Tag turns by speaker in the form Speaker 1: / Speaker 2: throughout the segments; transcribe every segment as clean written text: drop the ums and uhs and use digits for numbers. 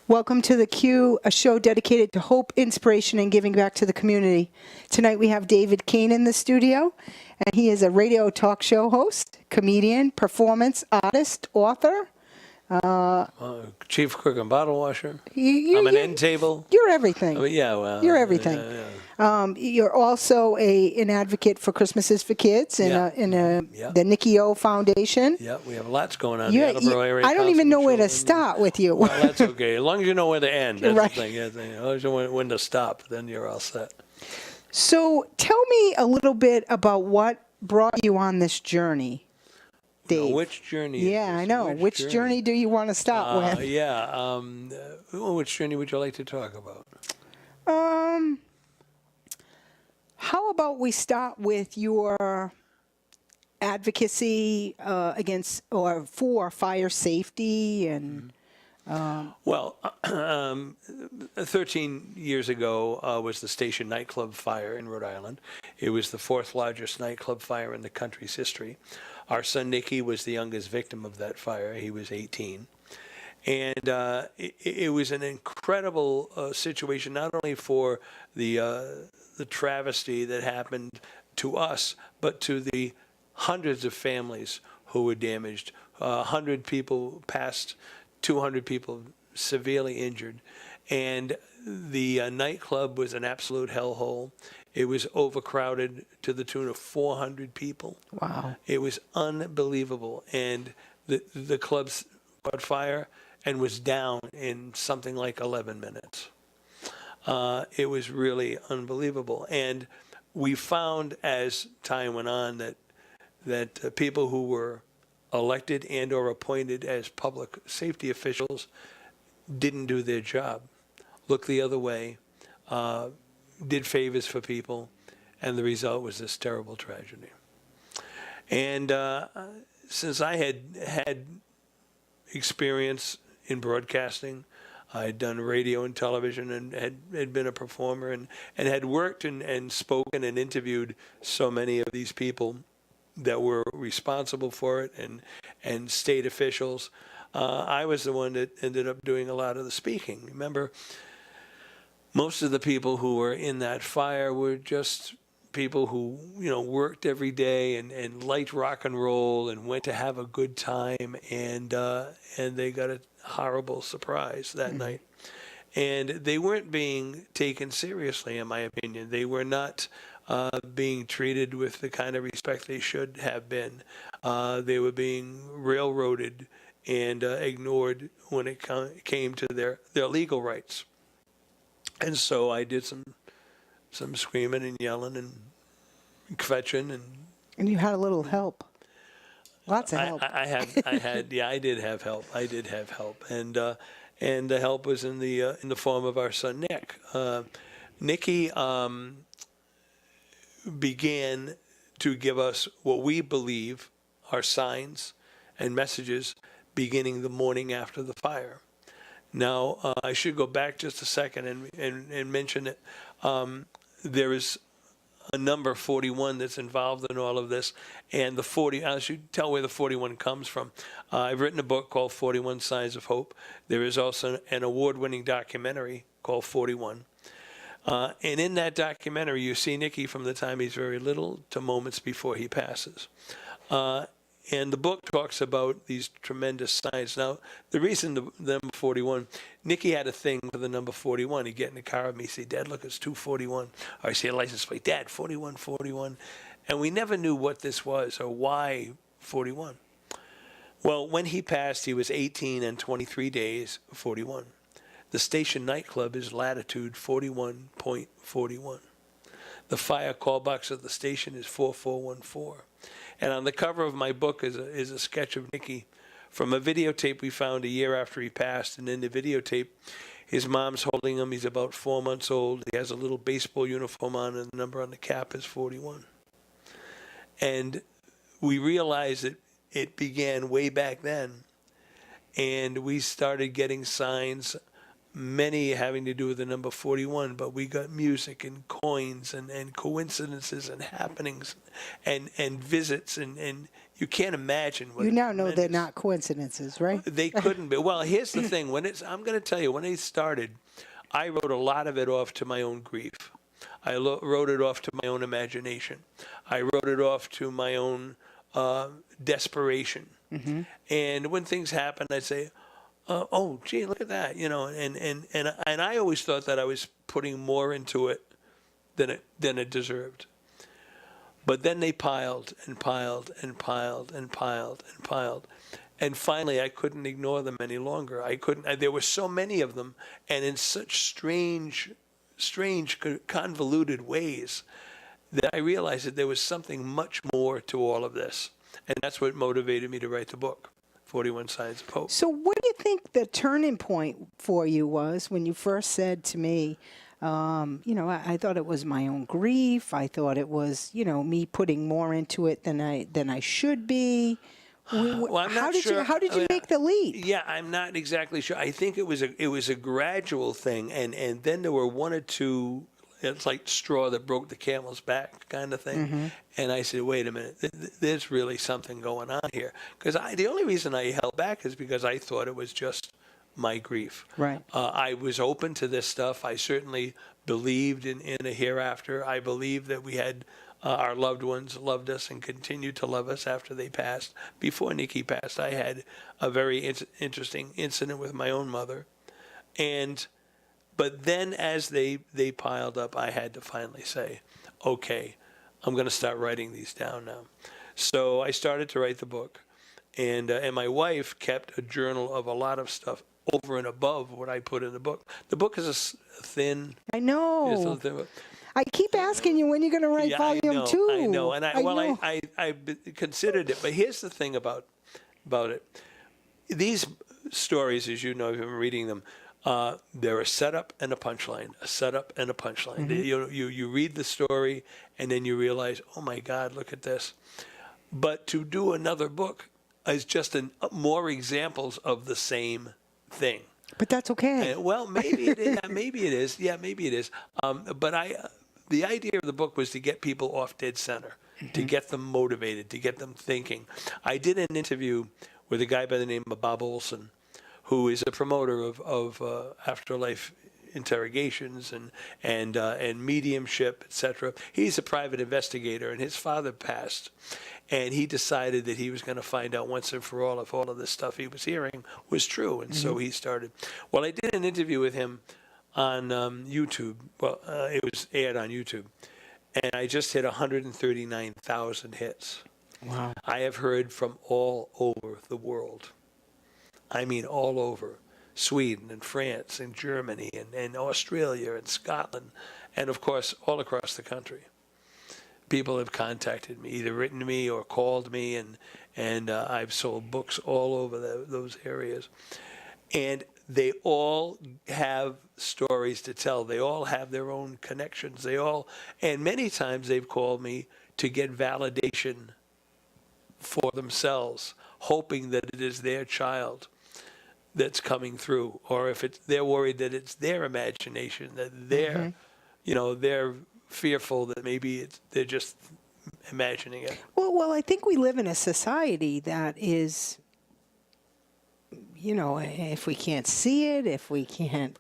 Speaker 1: Welcome to The Q, a show dedicated to hope, inspiration, and giving back to the community. Tonight we have David Kane in the studio, and he is a radio talk show host, comedian, performance artist, author.
Speaker 2: Chief cook and bottle washer. I'm an end table.
Speaker 1: You're everything. You're everything. You're also an advocate for Christmases for Kids in the Nikkyo Foundation.
Speaker 2: Yeah, we have lots going on in the Attleboro area.
Speaker 1: I don't even know where to start with you.
Speaker 2: Well, that's okay. As long as you know where to end, that's
Speaker 1: right.
Speaker 2: the thing. As long as you know when to stop, then you're all set.
Speaker 1: So tell me a little bit about what brought you on this journey, Dave.
Speaker 2: Which journey?
Speaker 1: Yeah, I know. Which journey do you want to start with?
Speaker 2: Which journey would you like to talk about?
Speaker 1: How about we start with your advocacy against or for fire safety and.
Speaker 2: 13 years ago was the Station nightclub fire in Rhode Island. It was the fourth largest nightclub fire in the country's history. Our son Nicky was the youngest victim of that fire. He was 18. And it was an incredible situation, not only for the travesty that happened to us, but to the hundreds of families who were damaged. 100 people passed, 200 people severely injured. And the nightclub was an absolute hellhole. It was overcrowded to the tune of 400 people.
Speaker 1: Wow.
Speaker 2: It was unbelievable. And the club caught fire and was down in something like 11 minutes. It was really unbelievable. And we found as time went on that people who were elected and or appointed as public safety officials didn't do their job, looked the other way, did favors for people, and the result was this terrible tragedy. And since I had experience in broadcasting, I had done radio and television and had been a performer and had worked and spoken and interviewed so many of these people that were responsible for it and state officials. I was the one that ended up doing a lot of the speaking. Remember, most of the people who were in that fire were just people who, worked every day and liked rock and roll and went to have a good time, and they got a horrible surprise that night. And they weren't being taken seriously, in my opinion. They were not being treated with the kind of respect they should have been. They were being railroaded and ignored when it came to their legal rights. And so I did some screaming and yelling and kvetching
Speaker 1: and you had a little help. Lots of help.
Speaker 2: I did have help. And the help was in the form of our son Nick. Nicky began to give us what we believe are signs and messages beginning the morning after the fire. Now, I should go back just a second and mention that there is a number 41 that's involved in all of this, and I should tell where the 41 comes from. I've written a book called 41 Signs of Hope. There is also an award-winning documentary called 41. And in that documentary, you see Nicky from the time he's very little to moments before he passes. And the book talks about these tremendous signs. Now, the reason the number 41, Nicky had a thing for the number 41. He'd get in the car with me, say, "Dad, look, it's 241. Or he'd see a license plate, "Dad, 41, 41. And we never knew what this was or why 41. Well, when he passed, he was 18 and 23 days, 41. The Station nightclub is latitude 41.41. The fire call box at the station is 4414. And on the cover of my book is a sketch of Nicky from a videotape we found a year after he passed. And in the videotape, his mom's holding him. He's about 4 months old. He has a little baseball uniform on, and the number on the cap is 41. And we realized that it began way back then. And we started getting signs many having to do with the number 41, but we got music and coins and coincidences and happenings and visits and you can't imagine what
Speaker 1: You now know they're
Speaker 2: tremendous-
Speaker 1: not coincidences, right?
Speaker 2: They couldn't be. Well, here's the thing. I'm going to tell you, when I started, I wrote a lot of it off to my own grief. I wrote it off to my own imagination. I wrote it off to my own desperation. And when things happen, I'd say, oh, gee, look at that, and I always thought that I was putting more into it than it deserved. But then they piled and piled and piled and piled and piled. And finally, I couldn't ignore them any longer. I couldn't. There were so many of them, and in such strange, convoluted ways that I realized that there was something much more to all of this. And that's what motivated me to write the book, 41 Signs of Hope.
Speaker 1: So what do you think the turning point for you was when you first said to me, I thought it was my own grief. I thought it was, me putting more into it than I should be.
Speaker 2: Well, I'm not sure.
Speaker 1: How did you make the leap?
Speaker 2: Yeah, I'm not exactly sure. I think it was a gradual thing, and then there were one or two. It's like straw that broke the camel's back kind of thing. And I said, wait a minute, there's really something going on here. Because the only reason I held back is because I thought it was just my grief.
Speaker 1: Right.
Speaker 2: I was open to this stuff. I certainly believed in a hereafter. I believed that we had our loved ones loved us and continued to love us after they passed. Before Nikki passed, I had a very interesting incident with my own mother. But then as they piled up, I had to finally say, okay, I'm going to start writing these down now. So I started to write the book. And my wife kept a journal of a lot of stuff over and above what I put in the book. The book is a thin.
Speaker 1: I know. I keep asking you when you're going to write volume 2.
Speaker 2: I know. And I considered it. But here's the thing about it. These stories, as you know, if you've been reading them, they're a setup and a punchline, a setup and a punchline. You read the story and then you realize, oh my God, look at this. But to do another book is just more examples of the same thing.
Speaker 1: But that's okay.
Speaker 2: Well, maybe it is. Maybe it is. Yeah, maybe it is. But the idea of the book was to get people off dead center, to get them motivated, to get them thinking. I did an interview with a guy by the name of Bob Olson, who is a promoter of afterlife interrogations and mediumship, etc. He's a private investigator, and his father passed, and he decided that he was going to find out once and for all if all of this stuff he was hearing was true, and so he started. Well, I did an interview with him on YouTube. Well, it was aired on YouTube, and I just hit 139,000 hits.
Speaker 1: Wow.
Speaker 2: I have heard from all over the world. I mean, all over. Sweden and France and Germany and Australia and Scotland, and of course, all across the country. People have contacted me, either written to me or called me, and I've sold books all over those areas. And they all have stories to tell. They all have their own connections. And many times they've called me to get validation for themselves, hoping that it is their child that's coming through, or if they're worried that it's their imagination, that they're, they're fearful that maybe they're just imagining it.
Speaker 1: Well, I think we live in a society that is, if we can't see it, if we can't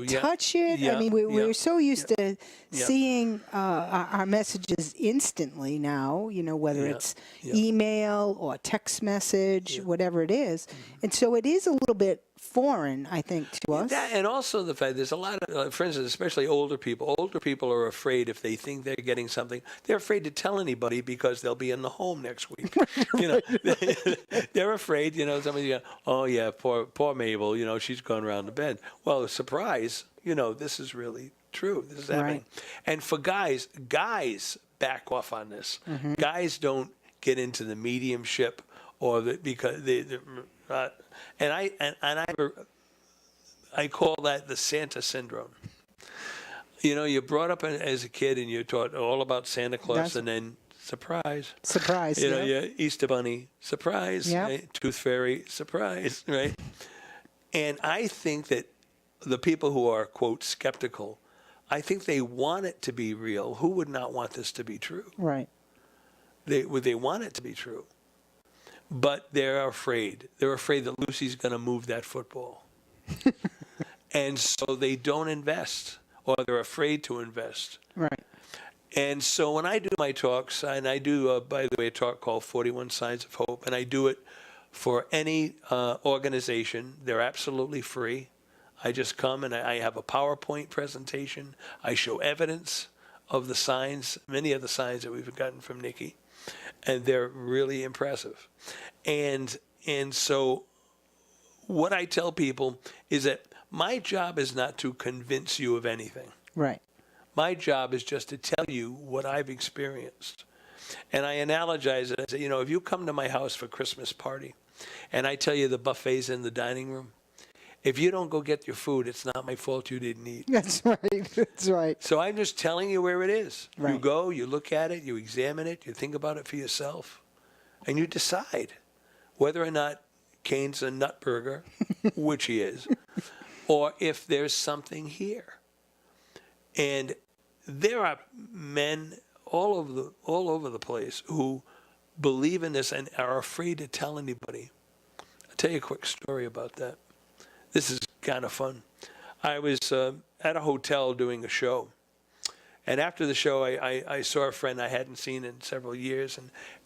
Speaker 1: touch it.
Speaker 2: Yeah.
Speaker 1: I mean, we're so used to seeing our messages instantly now, whether it's email or text message, whatever it is. And so it is a little bit foreign, I think, to us.
Speaker 2: And also the fact there's a lot of, for instance, especially older people. Older people are afraid if they think they're getting something, they're afraid to tell anybody because they'll be in the home next week. They're afraid, somebody, oh yeah, poor Mabel, she's gone around the bend. Well, surprise, this is really true. This is happening.
Speaker 1: Right.
Speaker 2: And for guys back off on this. Guys don't get into the mediumship or because I call that the Santa syndrome. You're brought up as a kid and you're taught all about Santa Claus, and then surprise. Easter Bunny, surprise. Right? Tooth Fairy, surprise. Right? And I think that the people who are, quote, skeptical, I think they want it to be real. Who would not want this to be true?
Speaker 1: Right.
Speaker 2: They want it to be true. But they're afraid. They're afraid that Lucy's going to move that football. And so they don't invest, or they're afraid to invest.
Speaker 1: Right.
Speaker 2: And so when I do my talks, and I do, by the way, a talk called 41 Signs of Hope, and I do it for any organization. They're absolutely free. I just come and I have a PowerPoint presentation. I show evidence of the signs, many of the signs that we've gotten from Nikki, and they're really impressive. And so what I tell people is that my job is not to convince you of anything.
Speaker 1: Right.
Speaker 2: My job is just to tell you what I've experienced. And I analogize it. I say, if you come to my house for Christmas party and I tell you the buffet's in the dining room, if you don't go get your food, it's not my fault you didn't eat.
Speaker 1: That's right. That's right.
Speaker 2: So I'm just telling you where it is.
Speaker 1: Right.
Speaker 2: You go, you look at it, you examine it, you think about it for yourself, and you decide whether or not Kane's a nut burger, which he is, or if there's something here. And there are men all over the place who believe in this and are afraid to tell anybody. I'll tell you a quick story about that. This is kind of fun. I was at a hotel doing a show. And after the show, I saw a friend I hadn't seen in several years.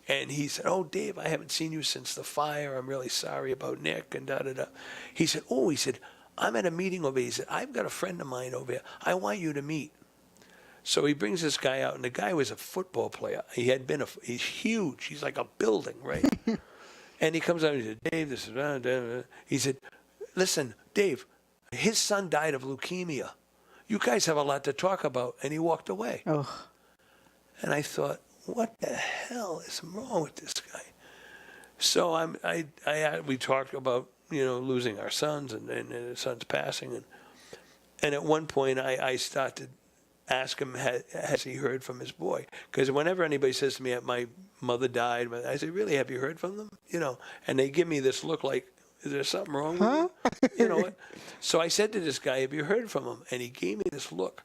Speaker 2: And he said, "Oh, Dave, I haven't seen you since the fire. I'm really sorry about Nick," and da-da-da. He said, "I'm at a meeting over here." He said, "I've got a friend of mine over here. I want you to meet." So he brings this guy out, and the guy was a football player. He's huge. He's like a building, right? And he comes out and he said, "Dave, this is..." He said, "Listen, Dave, his son died of leukemia. You guys have a lot to talk about." And he walked away.
Speaker 1: Oh.
Speaker 2: And I thought, what the hell is wrong with this guy? So we talked about, losing our sons and his son's passing. And at one point I started to ask him, has he heard from his boy? Because whenever anybody says to me, "My mother died," I say, "Really, have you heard from them?" And they give me this look like, "Is there something wrong with you?" You know what? So I said to this guy, "Have you heard from him?" And he gave me this look,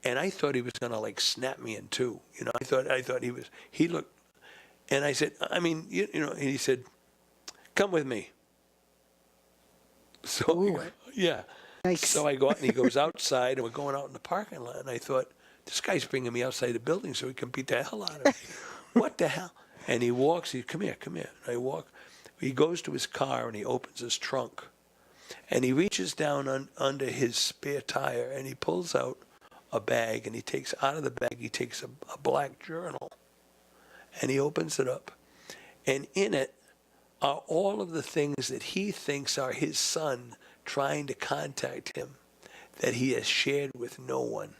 Speaker 2: and I thought he was going to snap me in two. I thought he looked, and I said, and he said, "Come with me." So yeah.
Speaker 1: Nice.
Speaker 2: So I go out, and he goes outside, and we're going out in the parking lot, and I thought, this guy's bringing me outside the building so he can beat the hell out of me. What the hell? And he walks, come here. And I walk. He goes to his car, and he opens his trunk. And he reaches down under his spare tire, and he pulls out a bag, and out of the bag, he takes a black journal. And he opens it up. And in it are all of the things that he thinks are his son trying to contact him that he has shared with no one.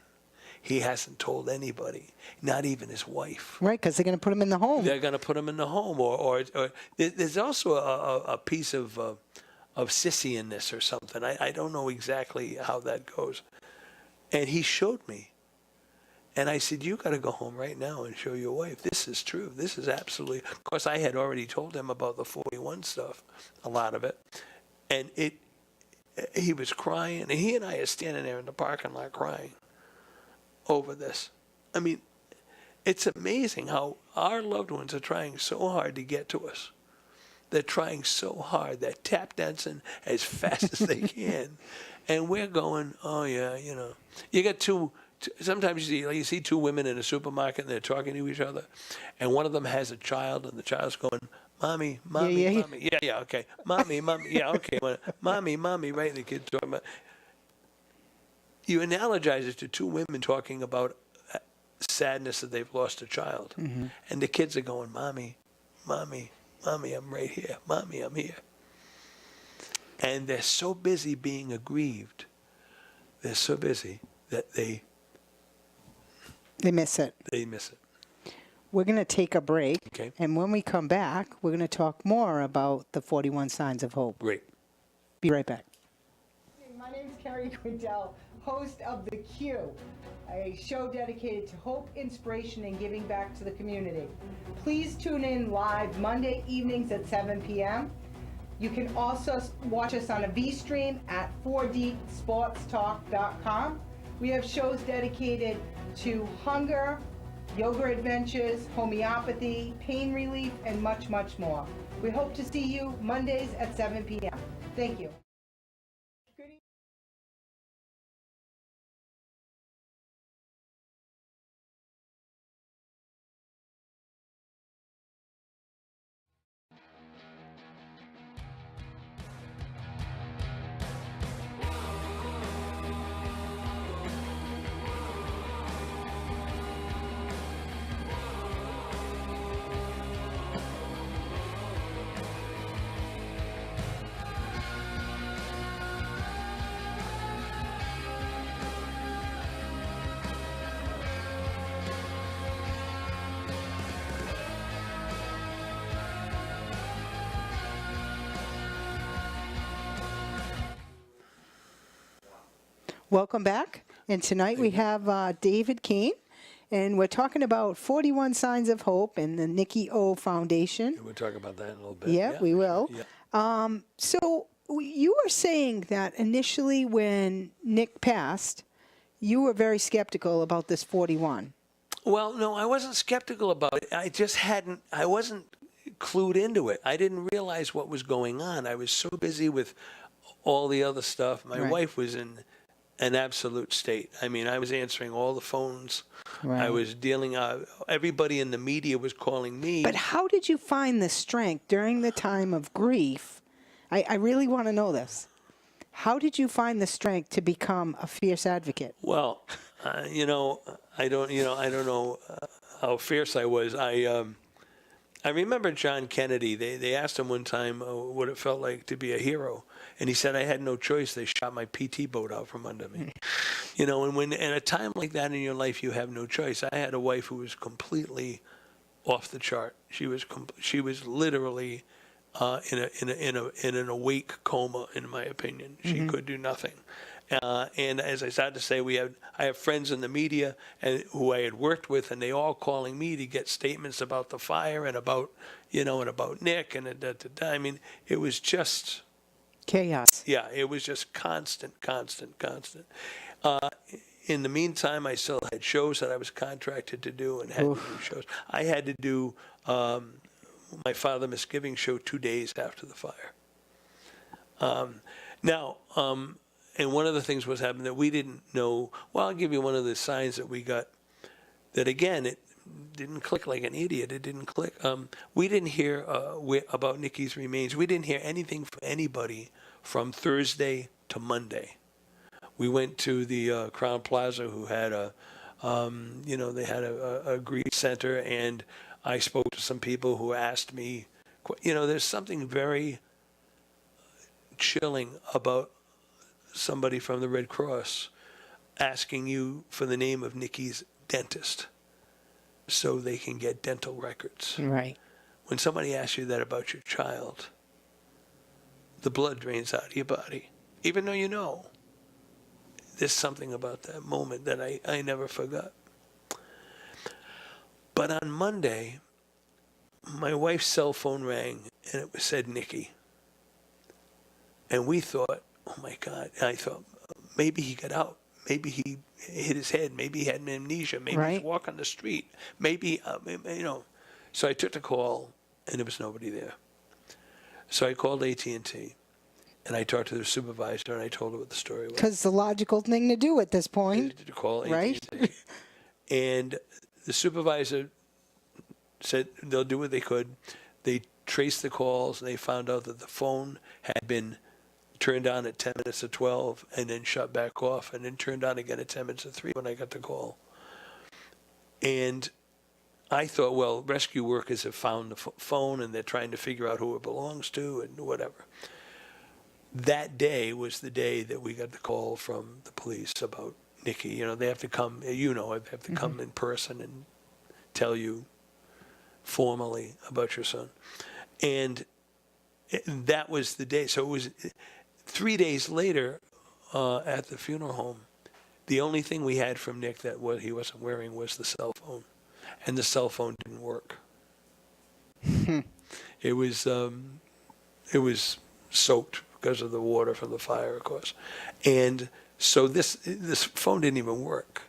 Speaker 2: He hasn't told anybody, not even his wife.
Speaker 1: Right, because they're going to put him in the home.
Speaker 2: They're going to put him in the home, or there's also a piece of sissy-inness or something. I don't know exactly how that goes. And he showed me. And I said, "You got to go home right now and show your wife. This is true. This is absolutely..." Of course, I had already told him about the 41 stuff, a lot of it. And he was crying. And he and I are standing there in the parking lot crying over this. I mean, it's amazing how our loved ones are trying so hard to get to us. They're trying so hard. They're tap dancing as fast as they can. And we're going, "Oh, yeah, You got sometimes you see two women in a supermarket and they're talking to each other. And one of them has a child and the child's going, "Mommy, mommy,
Speaker 1: Yeah.
Speaker 2: mommy." Yeah, okay. "Mommy, mommy." Yeah, okay. "Mommy, mommy," right? And the kid's talking about. You analogize it to two women talking about sadness that they've lost a child. Mm-hmm. And the kids are going, "Mommy, mommy, mommy, I'm right here. Mommy, I'm here." And they're so busy being aggrieved. They're so busy that they
Speaker 1: miss it.
Speaker 2: They miss it.
Speaker 1: We're going to take a break.
Speaker 2: Okay.
Speaker 1: And when we come back, we're going to talk more about the 41 Signs of Hope.
Speaker 2: Great.
Speaker 1: Be right back. My name is Carrie Quintel, host of The Q, a show dedicated to hope, inspiration, and giving back to the community. Please tune in live Monday evenings at 7 p.m. You can also watch us on a V-stream at 4dsportstalk.com. We have shows dedicated to hunger, yoga adventures, homeopathy, pain relief, and much, much more. We hope to see you Mondays at 7 p.m. Thank you. Welcome back. And tonight we have David Kane, and we're talking about 41 Signs of Hope and the Nikkyo Foundation.
Speaker 2: We'll talk about that in a little bit.
Speaker 1: Yeah, we will.
Speaker 2: Yeah.
Speaker 1: So you were saying that initially when Nick passed, you were very skeptical about this 41.
Speaker 2: Well, no, I wasn't skeptical about it. I wasn't clued into it. I didn't realize what was going on. I was so busy with all the other stuff. My
Speaker 1: Right.
Speaker 2: wife was in an absolute state. I mean, I was answering all the phones.
Speaker 1: Right.
Speaker 2: I was dealing, everybody in the media was calling me.
Speaker 1: But how did you find the strength during the time of grief? I really want to know this. How did you find the strength to become a fierce advocate?
Speaker 2: Well, I don't know how fierce I was. I remember John Kennedy. They asked him one time what it felt like to be a hero, and he said, "I had no choice. They shot my PT boat out from under me." And when at a time like that in your life, you have no choice. I had a wife who was completely off the chart. She was literally in an awake coma, in my opinion. She could do nothing. And as I started to say, I have friends in the media who I had worked with, and they all calling me to get statements about the fire and about Nick and I mean, it was just
Speaker 1: Chaos.
Speaker 2: yeah, it was just constant. In the meantime, I still had shows that I was contracted to do and had to do shows. I had to do my Father Misgiving show 2 days after the fire. And one of the things was happening that we didn't know. Well, I'll give you one of the signs that we got. That again, it didn't click like an idiot. It didn't click. We didn't hear about Nikki's remains. We didn't hear anything from anybody from Thursday to Monday. We went to the Crown Plaza, who had they had a grief center, and I spoke to some people who asked me. There's something very chilling about somebody from the Red Cross asking you for the name of Nikki's dentist so they can get dental records.
Speaker 1: Right.
Speaker 2: When somebody asks you that about your child, the blood drains out of your body. Even though there's something about that moment that I never forgot. But on Monday, my wife's cell phone rang, and it said Nikki. And we thought, oh my God. And I thought, maybe he got out. Maybe he hit his head. Maybe he had an amnesia. Maybe he's walking the street. Maybe, So I took the call, and there was nobody there. So I called AT&T, and I talked to the supervisor, and I told her what the story was.
Speaker 1: Because it's the logical thing to do at this point.
Speaker 2: To call
Speaker 1: right?
Speaker 2: AT&T. And the supervisor said they'll do what they could. They traced the calls, and they found out that the phone had been turned on at 10 minutes to 12 and then shut back off and then turned on again at 10 minutes to 3 when I got the call. And I thought, well, rescue workers have found the phone and they're trying to figure out who it belongs to and whatever. That day was the day that we got the call from the police about Nikki. They have to come, they have to come in person and tell you formally about your son. And that was the day. So it was 3 days later at the funeral home. The only thing we had from Nick that he wasn't wearing was the cell phone, and the cell phone didn't work. It was soaked because of the water from the fire, of course. And so this phone didn't even work.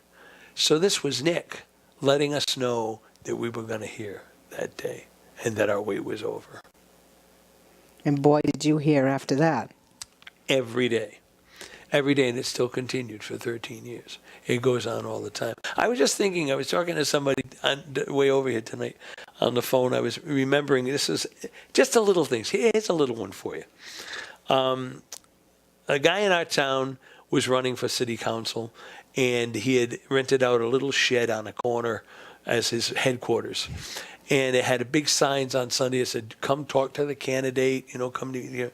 Speaker 2: So this was Nick letting us know that we were going to hear that day and that our wait was over.
Speaker 1: And boy, did you hear after that.
Speaker 2: Every day. Every day, and it still continued for 13 years. It goes on all the time. I was just thinking, I was talking to somebody on the way over here tonight on the phone. I was remembering, this is just a little thing. Here's a little one for you. A guy in our town was running for city council, and he had rented out a little shed on a corner as his headquarters. And it had big signs on Sunday that said, come talk to the candidate, come to you.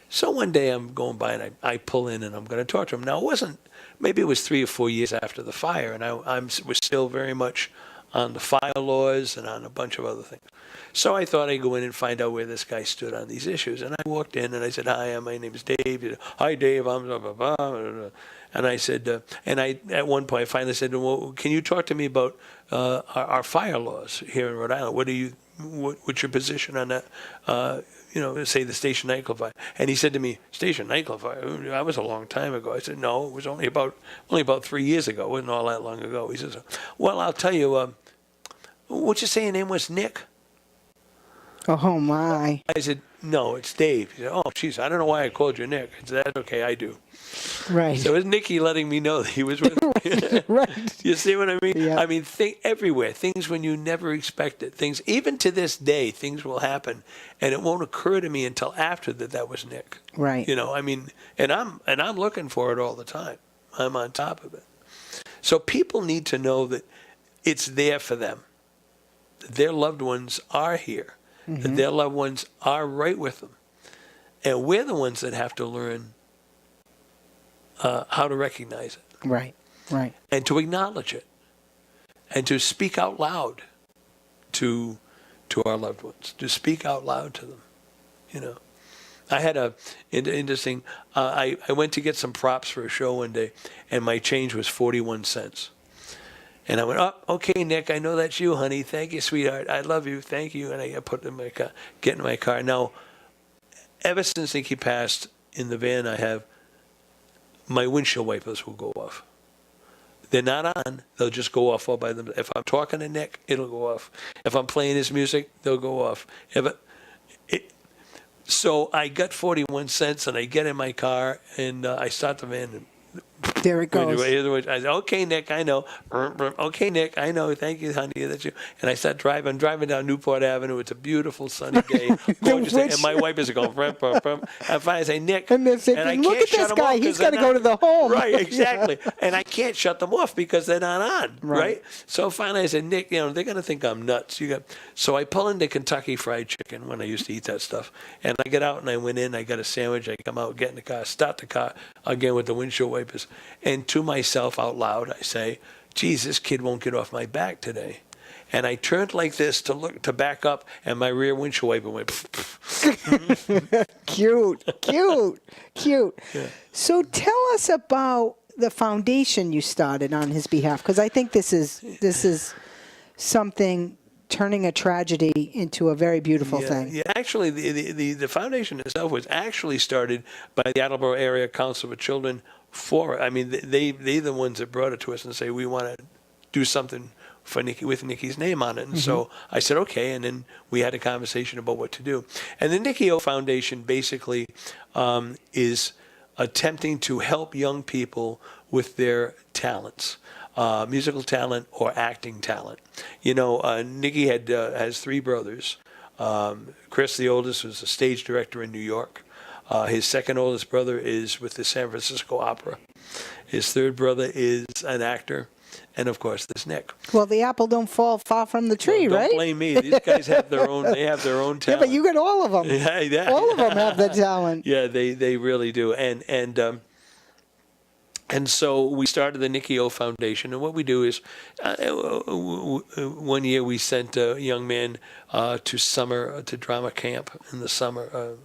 Speaker 2: So one day I'm going by and I pull in and I'm going to talk to him. Now, maybe it was 3 or 4 years after the fire, and I was still very much on the fire laws and on a bunch of other things. So I thought I'd go in and find out where this guy stood on these issues. And I walked in and I said, hi, my name is Dave. He said, hi, Dave, I'm blah, blah, blah. And I said, at one point I finally said, well, can you talk to me about our fire laws here in Rhode Island? What's your position on that? Say the Station nightclub fire. And he said to me, Station nightclub fire? That was a long time ago. I said, no, it was only about 3 years ago. It wasn't all that long ago. He says, well, I'll tell you, what'd you say your name was, Nick?
Speaker 1: Oh, my.
Speaker 2: I said, no, it's Dave. He said, oh, geez, I don't know why I called you Nick. I said, that's okay, I do.
Speaker 1: Right.
Speaker 2: So it was Nicky letting me know that he was with me.
Speaker 1: Right.
Speaker 2: You see what I mean?
Speaker 1: Yeah.
Speaker 2: I mean, everywhere, things when you never expect it. Things, even to this day, things will happen, and it won't occur to me until after that was Nick.
Speaker 1: Right.
Speaker 2: And I'm looking for it all the time. I'm on top of it. So people need to know that it's there for them. Their loved ones are here. That their loved ones are right with them. And we're the ones that have to learn how to recognize it.
Speaker 1: Right, right.
Speaker 2: And to acknowledge it. And to speak out loud to our loved ones. To speak out loud to them. I had a interesting, I went to get some props for a show one day, and my change was 41 cents. And I went, oh, okay, Nick, I know that's you, honey. Thank you, sweetheart. I love you. Thank you. And I put it in my car, get in my car. Now, ever since Nicky passed, in the van I have, my windshield wipers will go off. They're not on. They'll just go off all by themselves. If I'm talking to Nick, it'll go off. If I'm playing his music, they'll go off. So I got 41 cents, and I get in my car, and I start the van, and
Speaker 1: there it goes.
Speaker 2: I said, okay, Nick, I know. Okay, Nick, I know. Thank you, honey. That's you. And I start driving. I'm driving down Newport Avenue. It's a beautiful sunny day. Gorgeous day. And my wipers are going, brum, brum, brum. And finally I say, Nick.
Speaker 1: And they're thinking,
Speaker 2: and I
Speaker 1: look
Speaker 2: can't
Speaker 1: at this
Speaker 2: shut
Speaker 1: guy. He's got to go to the home.
Speaker 2: Right, exactly. Yeah. And I can't shut them off because they're not on, right? So finally I said, Nick, they're going to think I'm nuts. So I pull into Kentucky Fried Chicken when I used to eat that stuff. And I get out and I went in. I got a sandwich. I come out, get in the car, start the car again with the windshield wipers. And to myself out loud, I say, geez, this kid won't get off my back today. And I turned like this to back up, and my rear windshield wiper went.
Speaker 1: Cute.
Speaker 2: Yeah.
Speaker 1: So tell us about the foundation you started on his behalf, because I think this is something turning a tragedy into a very beautiful thing.
Speaker 2: Yeah, actually, the foundation itself was actually started by the Attleboro Area Council for Children. They're the ones that brought it to us and say, we want to do something for Nicky with Nicky's name on it. And so I said, okay. And then we had a conversation about what to do. And the Nikkyo Foundation basically is attempting to help young people with their talents. Musical talent or acting talent. Nicky has 3 brothers. Chris, the oldest, was a stage director in New York. His second oldest brother is with the San Francisco Opera. His third brother is an actor. And, of course, there's Nick.
Speaker 1: Well, the apple don't fall far from the tree,
Speaker 2: Don't
Speaker 1: right?
Speaker 2: Don't blame me. These guys have their own. They have their own talent.
Speaker 1: Yeah, but you got all of them.
Speaker 2: Yeah.
Speaker 1: All of them have the talent.
Speaker 2: Yeah, they really do. And so we started the Nikkyo Foundation, and what we do is, one year we sent a young man to drama camp in the summer.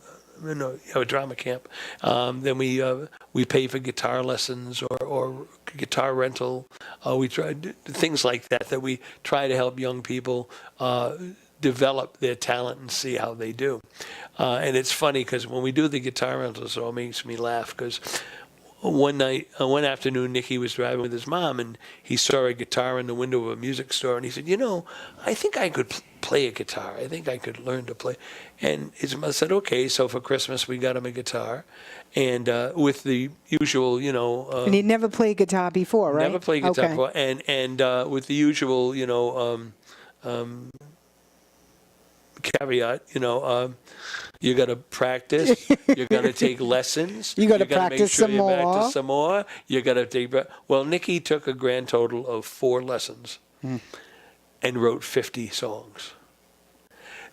Speaker 2: A drama camp. Then we pay for guitar lessons or guitar rental. We try things like that we try to help young people develop their talent and see how they do. And it's funny because when we do the guitar rentals, it all makes me laugh because one afternoon, Nicky was driving with his mom, and he saw a guitar in the window of a music store, and he said, I think I could play a guitar. I think I could learn to play. And his mother said, okay, so for Christmas, we got him a guitar, and with the usual,
Speaker 1: and he'd never played guitar before, right?
Speaker 2: Never played guitar
Speaker 1: Okay.
Speaker 2: before, and with the usual, caveat, you got to practice. You got to take lessons.
Speaker 1: You got to
Speaker 2: gotta
Speaker 1: practice
Speaker 2: make sure
Speaker 1: some
Speaker 2: you
Speaker 1: more.
Speaker 2: Practice some more. You got to take. Well, Nicky took a grand total of 4 lessons and wrote 50 songs.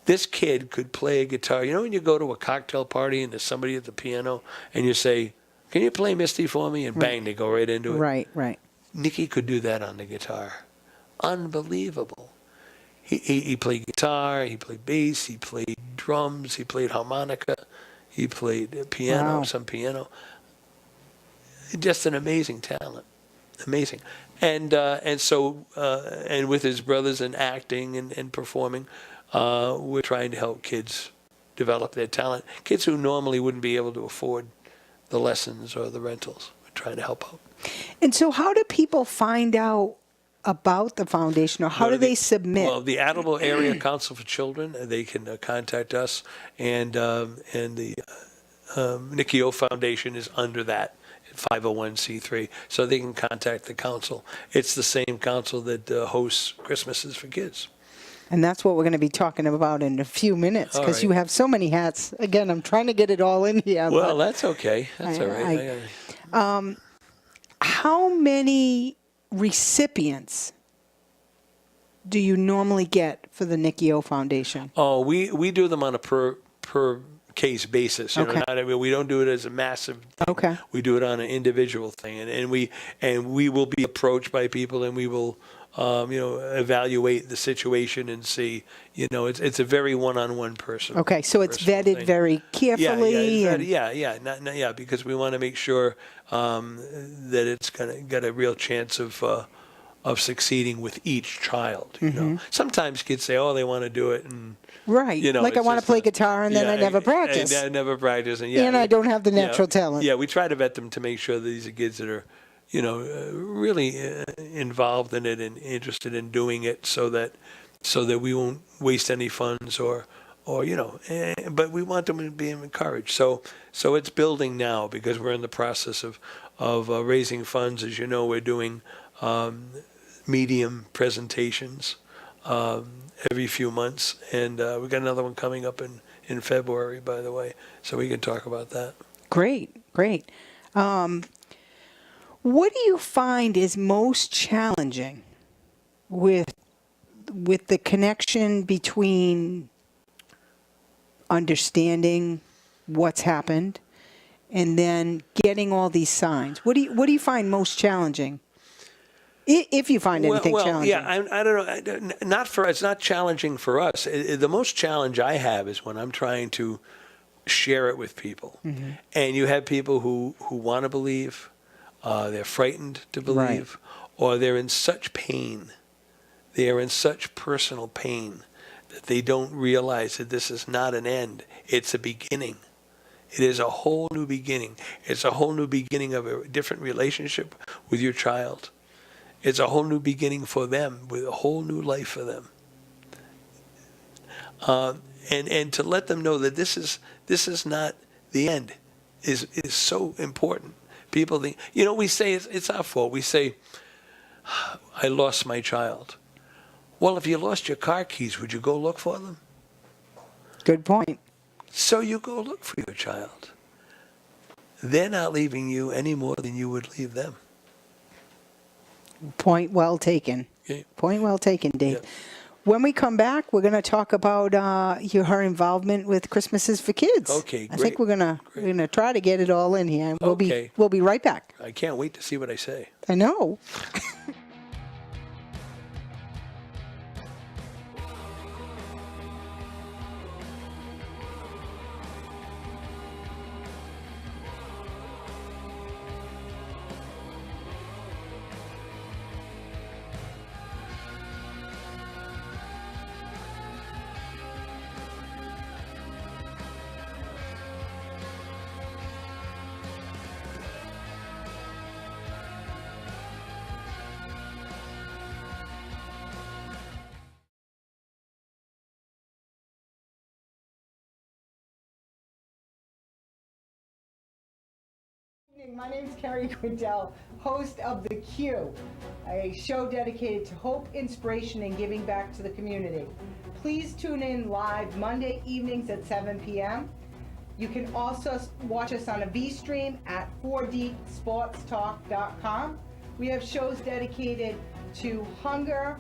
Speaker 2: This kid could play a guitar. When you go to a cocktail party and there's somebody at the piano and you say, "Can you play Misty for me?" and bang, they go right into it.
Speaker 1: Right.
Speaker 2: Nicky could do that on the guitar. Unbelievable. He played guitar, he played bass, he played drums, he played harmonica, he played piano, some piano. Just an amazing talent, amazing. And with his brothers in acting and performing, we're trying to help kids develop their talent. Kids who normally wouldn't be able to afford the lessons or the rentals. We're trying to help out.
Speaker 1: And so how do people find out about the foundation, or how do they submit?
Speaker 2: Well, the Attleboro Area Council for Children, they can contact us, and the Nikkyo Foundation is under that 501c3, so they can contact the council. It's the same council that hosts Christmases for kids.
Speaker 1: And that's what we're going to be talking about in a few minutes, because you have so many hats. Again, I'm trying to get it all in here.
Speaker 2: Well, that's okay. That's all right.
Speaker 1: How many recipients do you normally get for the Nikkyo Foundation?
Speaker 2: Oh, we do them on a per case basis.
Speaker 1: Okay.
Speaker 2: We don't do it as a massive thing.
Speaker 1: Okay.
Speaker 2: We do it on an individual thing, and we will be approached by people, and we will evaluate the situation and see. It's a very one-on-one person.
Speaker 1: Okay, so it's vetted
Speaker 2: thing.
Speaker 1: very carefully.
Speaker 2: Because we want to make sure that it's got a real chance of succeeding with each child. Sometimes kids say, "Oh, they want to do it," and
Speaker 1: right. Like I want to play guitar, and then I never practice.
Speaker 2: And I never practice,
Speaker 1: and I don't have the natural talent.
Speaker 2: Yeah, we try to vet them to make sure that these are kids that are, really involved in it and interested in doing it, so that we won't waste any funds or but we want them to be encouraged. So it's building now, because we're in the process of raising funds. As you know, we're doing medium presentations every few months, and we've got another one coming up in February, by the way, so we can talk about that.
Speaker 1: Great. What do you find is most challenging with the connection between understanding what's happened and then getting all these signs? What do you find most challenging? If you find anything challenging.
Speaker 2: Yeah, I don't know. It's not challenging for us. The most challenge I have is when I'm trying to share it with people, and you have people who want to believe, they're frightened to believe, or they're in such pain, they are in such personal pain that they don't realize that this is not an end; it's a beginning. It is a whole new beginning. It's a whole new beginning of a different relationship with your child. It's a whole new beginning for them, with a whole new life for them. And to let them know that this is not the end is so important. People think, we say it's our fault. We say, I lost my child. Well, if you lost your car keys, would you go look for them?
Speaker 1: Good point.
Speaker 2: So you go look for your child. They're not leaving you any more than you would leave them.
Speaker 1: Point well taken.
Speaker 2: Okay.
Speaker 1: Point well taken, Dave.
Speaker 2: Yeah.
Speaker 1: When we come back, we're going to talk about her involvement with Christmases for Kids.
Speaker 2: Okay,
Speaker 1: I think we're going to try to get it all in here. We'll be right back.
Speaker 2: I can't wait to see what I say.
Speaker 1: I know. evening. My name is Carrie Quindell, host of The Q, a show dedicated to hope, inspiration, and giving back to the community. Please tune in live Monday evenings at 7 p.m. You can also watch us on a V-stream at 4dsportstalk.com. We have shows dedicated to hunger,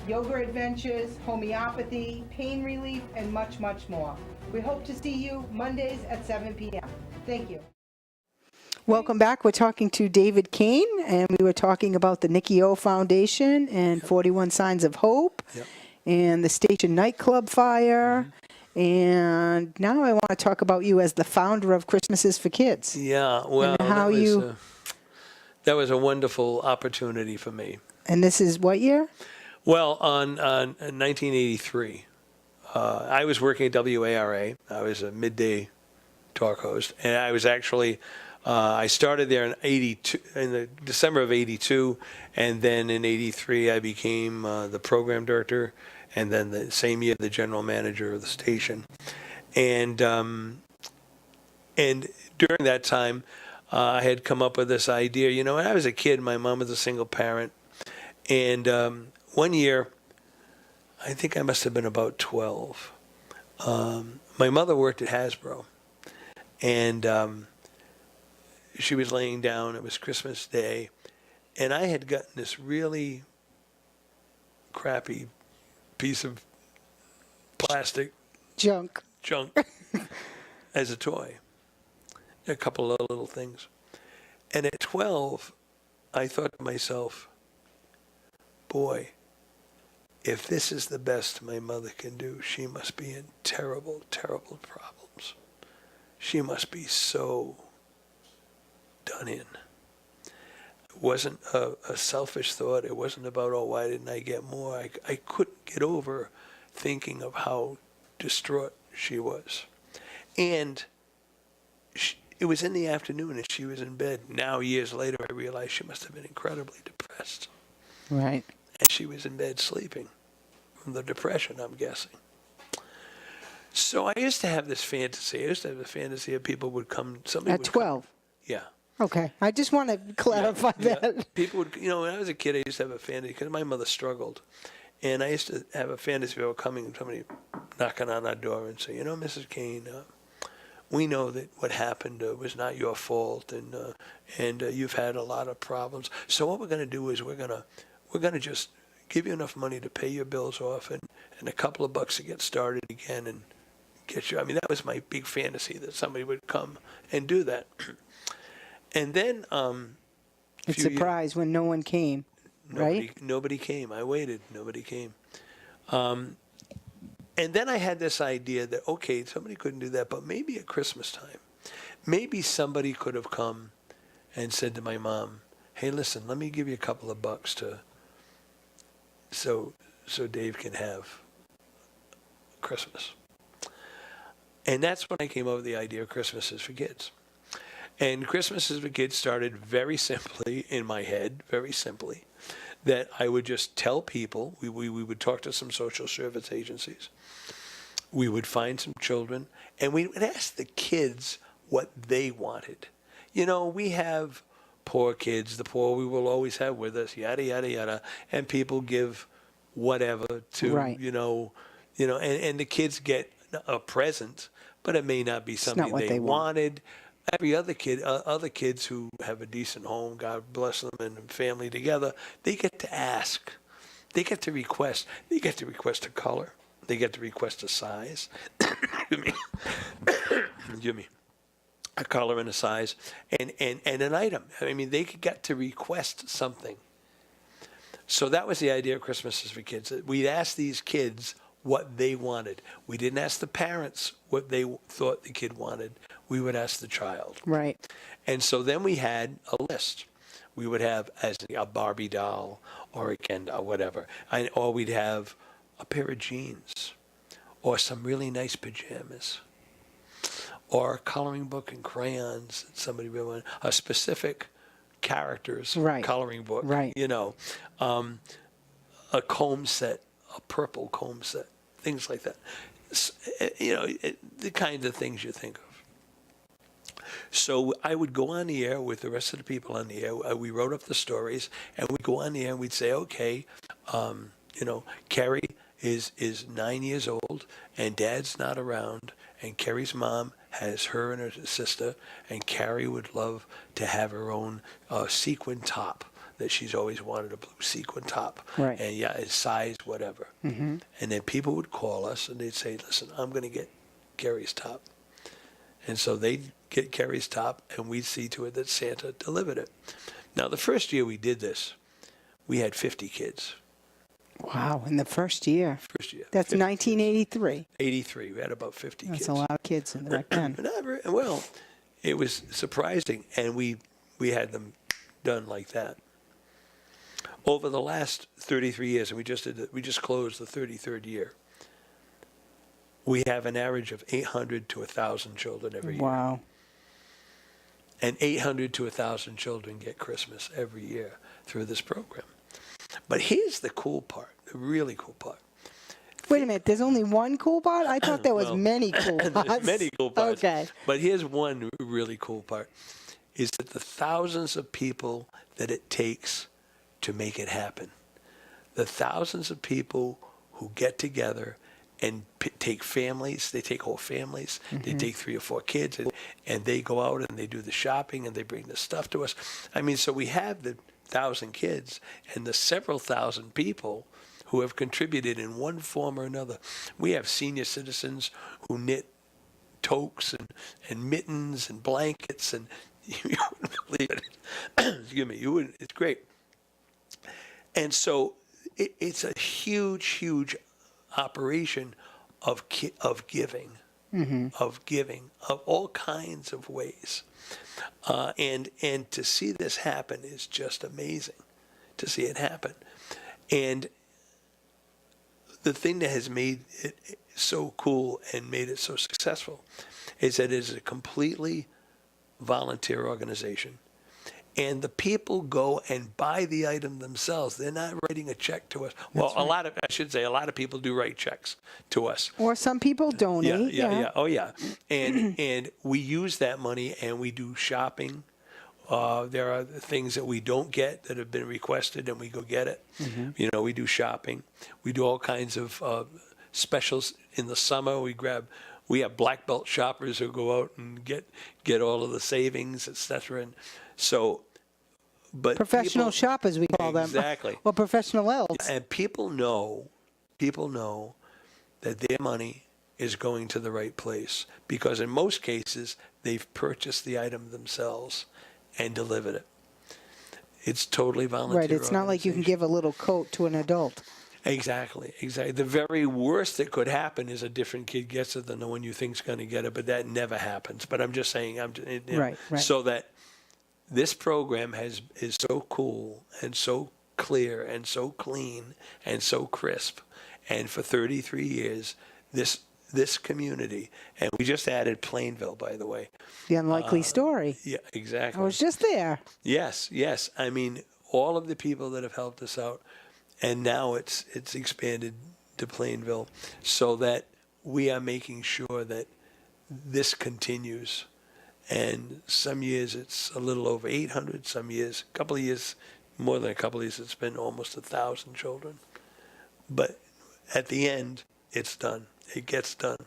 Speaker 1: yoga adventures, homeopathy, pain relief, and much, much more. We hope to see you Mondays at 7 p.m. Thank you. Welcome back. We're talking to David Kane, and we were talking about the Nikkyo Foundation and 41 Signs of Hope, and the Station nightclub fire. And now I want to talk about you as the founder of Christmases for Kids.
Speaker 2: Yeah, well,
Speaker 1: and how
Speaker 2: that was a wonderful opportunity for me.
Speaker 1: And this is what year?
Speaker 2: Well, on 1983, I was working at WARA. I was a midday talk host, and I was actually I started there in the December of '82, and then in '83 I became the program director, and then the same year the general manager of the station, and during that time I had come up with this idea. You know, when I was a kid, my mom was a single parent, and one year, I think I must have been about 12. My mother worked at Hasbro, and she was laying down. It was Christmas Day, and I had gotten this really crappy piece of plastic
Speaker 1: junk
Speaker 2: as a toy. A couple of little things. And at 12, I thought to myself, boy, if this is the best my mother can do, she must be in terrible, terrible problems. She must be so done in. It wasn't a selfish thought. It wasn't about, oh, why didn't I get more? I couldn't get over thinking of how distraught she was. And it was in the afternoon and she was in bed. Now, years later, I realized she must have been incredibly depressed.
Speaker 1: Right.
Speaker 2: And she was in bed sleeping from the depression, I'm guessing. So I used to have this fantasy. I used to have the fantasy of people would come. Somebody
Speaker 1: At
Speaker 2: would
Speaker 1: 12?
Speaker 2: Come, yeah.
Speaker 1: Okay. I just want to clarify that.
Speaker 2: Yeah. People would, you know, when I was a kid, I used to have a fantasy because my mother struggled. And I used to have a fantasy about coming and somebody knocking on our door and say, you know, Mrs. Kane, we know that what happened was not your fault, and you've had a lot of problems. So what we're going to do is we're going to just give you enough money to pay your bills off and a couple of bucks to get started again and get you. I mean, that was my big fantasy, that somebody would come and do that. And then
Speaker 1: it's surprised when no one came, right?
Speaker 2: Nobody came. I waited. Nobody came. And then I had this idea that, okay, somebody couldn't do that, but maybe at Christmas time, maybe somebody could have come and said to my mom, hey, listen, let me give you a couple of bucks so Dave can have Christmas. And that's when I came up with the idea of Christmases for Kids. And Christmases for Kids started very simply in my head, very simply, that I would just tell people, we would talk to some social service agencies, we would find some children, and we would ask the kids what they wanted. You know, we have poor kids, the poor we will always have with us, yada, yada, yada, and people give whatever to,
Speaker 1: right.
Speaker 2: you know, and the kids get a present, but it may not be something they wanted. Every other kid, other kids who have a decent home, God bless them, and family together, they get to ask. They get to request. They get to request a color. They get to request a size. Excuse me. A color and a size and an item. I mean, they got to request something. So that was the idea of Christmases for Kids. We'd ask these kids what they wanted. We didn't ask the parents what they thought the kid wanted. We would ask the child.
Speaker 1: Right.
Speaker 2: And so then we had a list. We would have as a Barbie doll or whatever. Or we'd have a pair of jeans or some really nice pajamas or a coloring book and crayons that somebody really wanted. A specific character's coloring book.
Speaker 1: Right.
Speaker 2: You know, a comb set, a purple comb set, things like that. You know, the kinds of things you think of. So I would go on the air with the rest of the people on the air. We wrote up the stories, and we'd go on the air and we'd say, okay, Carrie is 9 years old, and Dad's not around, and Carrie's mom has her and her sister, and Carrie would love to have her own sequin top that she's always wanted, a blue sequin top.
Speaker 1: Right.
Speaker 2: And yeah, it's size whatever. And then people would call us and they'd say, listen, I'm going to get Carrie's top. And so they'd get Carrie's top, and we'd see to it that Santa delivered it. Now, the first year we did this, we had 50 kids.
Speaker 1: Wow, in the first year.
Speaker 2: First year.
Speaker 1: That's
Speaker 2: 50
Speaker 1: 1983.
Speaker 2: kids. 83. We had about 50
Speaker 1: That's
Speaker 2: kids.
Speaker 1: a lot of kids in back then.
Speaker 2: Well, it was surprising, and we had them done like that. Over the last 33 years, and we just closed the 33rd year, we have an average of 800 to 1,000 children every year.
Speaker 1: Wow.
Speaker 2: And 800 to 1,000 children get Christmas every year through this program. But here's the cool part, the really cool part.
Speaker 1: Wait a minute, there's only one cool part? I thought there was many cool parts.
Speaker 2: There's many cool parts.
Speaker 1: Okay.
Speaker 2: But here's one really cool part, is that the thousands of people that it takes to make it happen. The thousands of people who get together and take families, they take whole families, they take 3 or 4 kids, and they go out and they do the shopping and they bring the stuff to us. I mean, so we have the 1,000 kids and the several thousand people who have contributed in one form or another. We have senior citizens who knit toques and mittens and blankets, and you wouldn't believe it. Excuse me, you wouldn't. It's great. And so it's a huge, huge operation of giving, of all kinds of ways. And to see this happen is just amazing, to see it happen. And the thing that has made it so cool and made it so successful is that it is a completely volunteer organization. And the people go and buy the item themselves. They're not writing a check to us. Well, a lot of people do write checks to us.
Speaker 1: Or some people donate.
Speaker 2: Yeah. Oh, yeah. And we use that money and we do shopping. There are things that we don't get that have been requested, and we go get it. We do shopping. We do all kinds of specials in the summer. We have black belt shoppers who go out and get all of the savings, etc. And so, but
Speaker 1: Professional shoppers, we call them.
Speaker 2: Exactly.
Speaker 1: Or professional elves.
Speaker 2: And people know that their money is going to the right place, because in most cases they've purchased the item themselves and delivered it. It's totally volunteer.
Speaker 1: Right, it's not like you can give a little coat to an adult.
Speaker 2: Exactly. The very worst that could happen is a different kid gets it than the one you think's going to get it, but that never happens. But I'm just saying,
Speaker 1: Right.
Speaker 2: So that this program is so cool and so clear and so clean and so crisp. And for 33 years, this community, and we just added Plainville, by the way.
Speaker 1: The unlikely story.
Speaker 2: Yeah, exactly.
Speaker 1: I was just there.
Speaker 2: Yes. I mean, all of the people that have helped us out, and now it's expanded to Plainville, so that we are making sure that this continues. And some years it's a little over 800. Some years, more than a couple of years, it's been almost 1,000 children. But at the end, it's done. It gets done,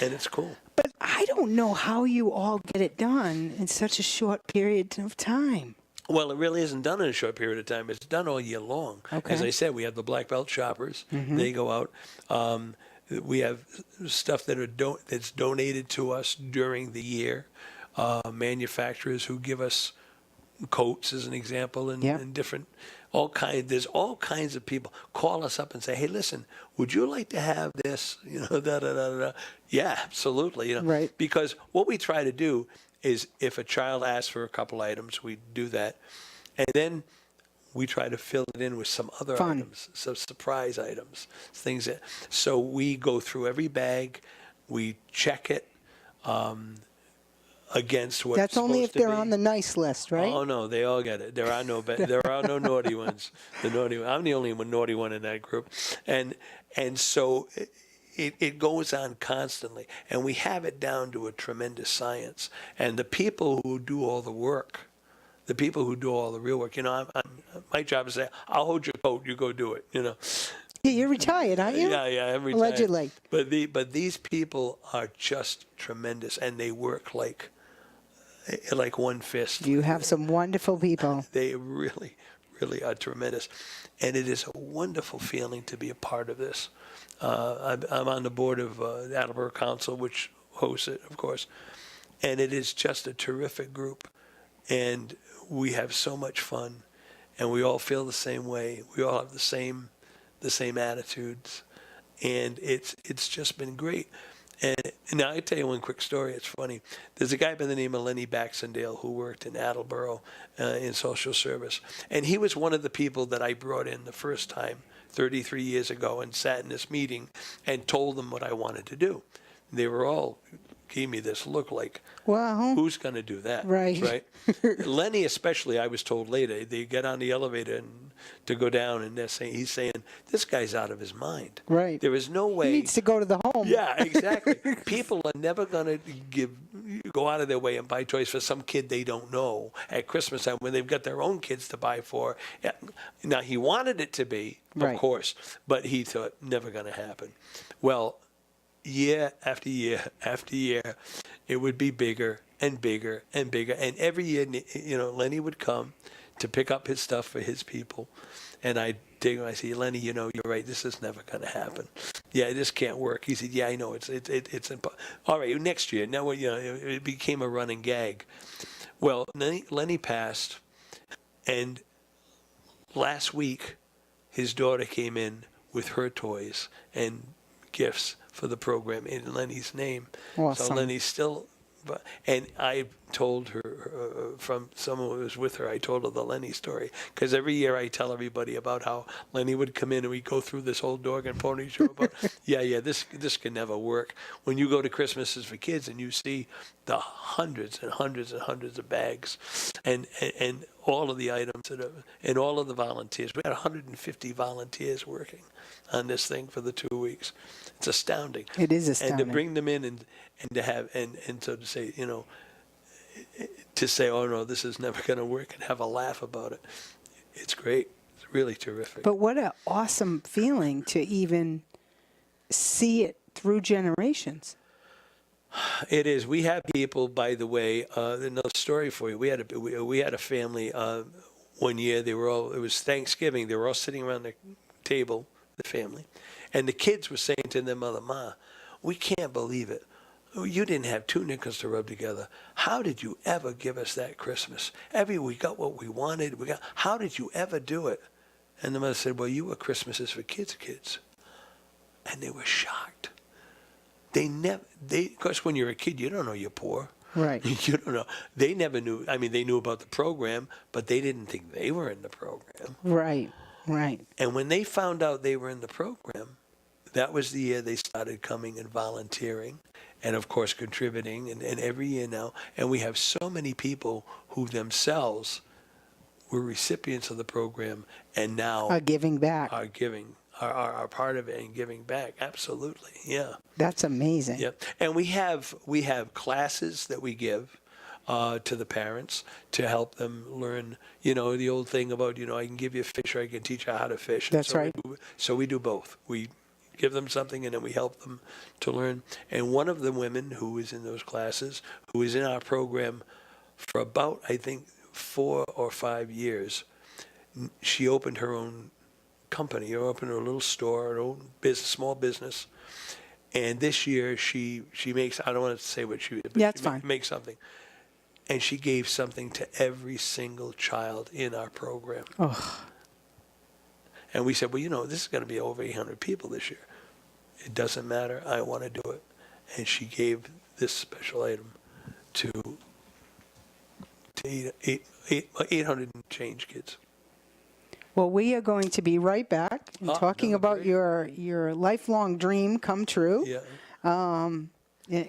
Speaker 2: and it's cool.
Speaker 1: But I don't know how you all get it done in such a short period of time.
Speaker 2: Well, it really isn't done in a short period of time. It's done all year long.
Speaker 1: Okay.
Speaker 2: As I said, we have the black belt shoppers. They go out. We have stuff that's donated to us during the year. Manufacturers who give us coats, as an example, and different, there's all kinds of people call us up and say, hey, listen, would you like to have this? Yeah, absolutely.
Speaker 1: Right.
Speaker 2: Because what we try to do is, if a child asks for a couple items, we do that. And then we try to fill it in with some other items, some surprise items, things that, so we go through every bag, we check it against what's
Speaker 1: That's only if they're
Speaker 2: be.
Speaker 1: on the nice list, right?
Speaker 2: Oh no, they all get it. There are no naughty ones. I'm the only naughty one in that group, and so it goes on constantly, and we have it down to a tremendous science. And the people who do all the work, the people who do all the real work, my job is to say, I'll hold your coat, you go do it,
Speaker 1: Yeah, you're retired, aren't you?
Speaker 2: Yeah, I'm retired.
Speaker 1: Allegedly.
Speaker 2: But these people are just tremendous, and they work like one fist.
Speaker 1: You have some wonderful people.
Speaker 2: They really, really are tremendous. And it is a wonderful feeling to be a part of this. I'm on the board of the Attleboro Council, which hosts it, of course. And it is just a terrific group. And we have so much fun. And we all feel the same way. We all have the same attitudes. And it's just been great. And now I tell you one quick story. It's funny. There's a guy by the name of Lenny Baxendale who worked in Attleboro in social service. And he was one of the people that I brought in the first time 33 years ago and sat in this meeting and told them what I wanted to do. They were all gave me this look like,
Speaker 1: Wow.
Speaker 2: who's going to do that?
Speaker 1: Right.
Speaker 2: Lenny especially, I was told later, they get on the elevator and to go down, and he's saying, this guy's out of his mind.
Speaker 1: Right.
Speaker 2: There is no way.
Speaker 1: He needs to go to the home.
Speaker 2: Yeah, exactly. People are never going to go out of their way and buy toys for some kid they don't know at Christmas time when they've got their own kids to buy for. Yeah. Now, he wanted it to be, of course, but he thought, never going to happen. Well, year after year after year, it would be bigger and bigger and bigger. And every year, Lenny would come to pick up his stuff for his people. And I'd dig him. I say, Lenny, you're right. This is never going to happen. Yeah, this can't work. He said, yeah, I know. It's all right, next year. Now, it became a running gag. Well, Lenny passed. And last week, his daughter came in with her toys and gifts for the program in Lenny's name.
Speaker 1: Awesome.
Speaker 2: So Lenny's still, and I told her, from someone who was with her, I told her the Lenny story. Because every year I tell everybody about how Lenny would come in and we'd go through this whole dog and pony show about, this can never work. When you go to Christmases for Kids and you see the hundreds and hundreds and hundreds of bags and all of the items and all of the volunteers. We had 150 volunteers working on this thing for the 2 weeks. It's astounding.
Speaker 1: It is astounding.
Speaker 2: And to bring them in and to have and so to say, to say, oh no, this is never going to work, and have a laugh about it. It's great. It's really terrific.
Speaker 1: But what an awesome feeling to even see it through generations.
Speaker 2: It is. We have people, by the way, another story for you. We had a family one year. It was Thanksgiving. They were all sitting around the table, the family, and the kids were saying to their mother, Ma, we can't believe it. You didn't have two nickels to rub together. How did you ever give us that Christmas? We got what we wanted. How did you ever do it? And the mother said, well, you were Christmases for kids. And they were shocked. Of course, when you're a kid, you don't know you're poor.
Speaker 1: Right.
Speaker 2: You don't know. They never knew. I mean, they knew about the program, but they didn't think they were in the program.
Speaker 1: Right.
Speaker 2: And when they found out they were in the program, that was the year they started coming and volunteering and, of course, contributing, and every year now. And we have so many people who themselves were recipients of the program and now
Speaker 1: Are giving back.
Speaker 2: Are part of it and giving back. Absolutely, yeah.
Speaker 1: That's amazing.
Speaker 2: Yeah, and we have classes that we give to the parents to help them learn. The old thing about I can give you a fish or I can teach you how to fish.
Speaker 1: That's right.
Speaker 2: So we do both. We give them something and then we help them to learn. And one of the women who is in those classes, who is in our program for about, I think, 4 or 5 years, she opened her own company, or opened her little store, her own business, small business. And this year she makes, I don't want to say what she did, but
Speaker 1: yeah,
Speaker 2: she
Speaker 1: fine.
Speaker 2: makes something. And she gave something to every single child in our program.
Speaker 1: Oh.
Speaker 2: And we said, well, this is going to be over 800 people this year. It doesn't matter. I want to do it. And she gave this special item to 800 and change kids.
Speaker 1: Well, we are going to be right back and talking about
Speaker 2: great.
Speaker 1: your lifelong dream come true.
Speaker 2: Yeah.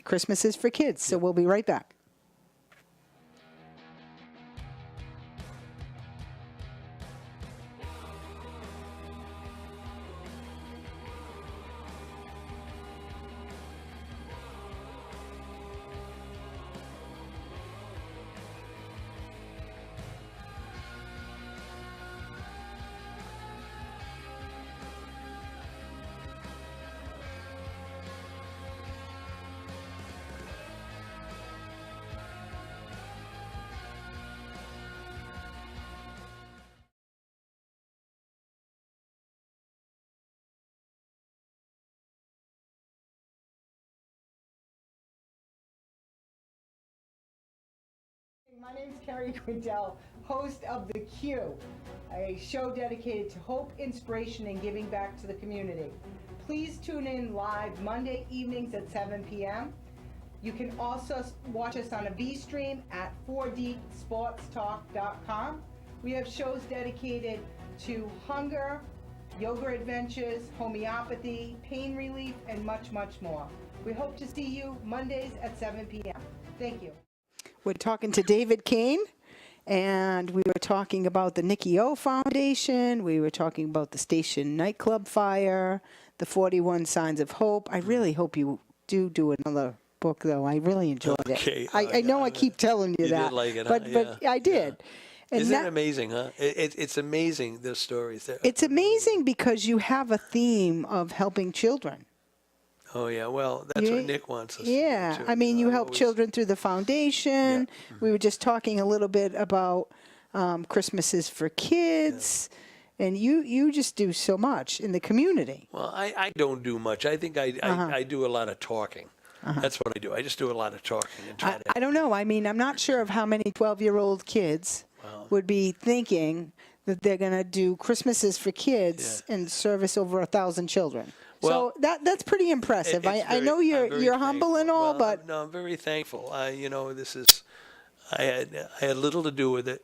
Speaker 1: Christmas is for kids. So we'll be right back. My name's Carrie Quintel, host of The Q, a show dedicated to hope, inspiration, and giving back to the community. Please tune in live Monday evenings at 7 p.m. You can also watch us on a V-stream at 4dsportstalk.com. We have shows dedicated to hunger, yoga adventures, homeopathy, pain relief, and much, much more. We hope to see you Mondays at 7 p.m. Thank you. We're talking to David Kane, and we were talking about the Nikkyo Foundation. We were talking about the Station nightclub fire, the 41 Signs of Hope. I really hope you do another book, though. I really enjoyed it. I know I keep telling you that.
Speaker 2: Did like it, huh?
Speaker 1: But I did.
Speaker 2: Yeah.
Speaker 1: And
Speaker 2: Isn't that amazing, huh? It's amazing, the stories there.
Speaker 1: It's amazing because you have a theme of helping children.
Speaker 2: Oh, yeah. Well, that's what Nick wants us to do, too.
Speaker 1: I mean, you help children through the foundation. Yeah. We were just talking a little bit about Christmases for kids. Yeah. And you just do so much in the community.
Speaker 2: Well, I don't do much. I think I do a lot of talking. That's what I do. I just do a lot of talking. And
Speaker 1: I don't know. I mean, I'm not sure of how many 12-year-old kids would be thinking that they're going to do Christmases for kids and service over 1,000 children. Well, so that's pretty impressive. I know you're humble and all, but
Speaker 2: no, I'm very thankful. This is I had little to do with it.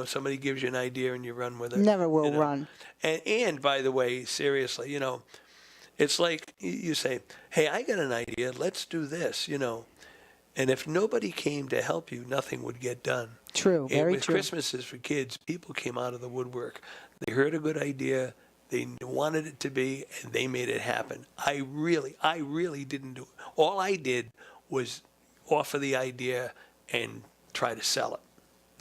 Speaker 2: Somebody gives you an idea and you run with it.
Speaker 1: Never will run.
Speaker 2: And by the way, seriously, it's like you say, "Hey, I got an idea. Let's do this." And if nobody came to help you, nothing would get done.
Speaker 1: True, very
Speaker 2: with
Speaker 1: true.
Speaker 2: Christmases for kids, people came out of the woodwork. They heard a good idea. They wanted it to be, and they made it happen. I really didn't do it. All I did was offer the idea and try to sell it.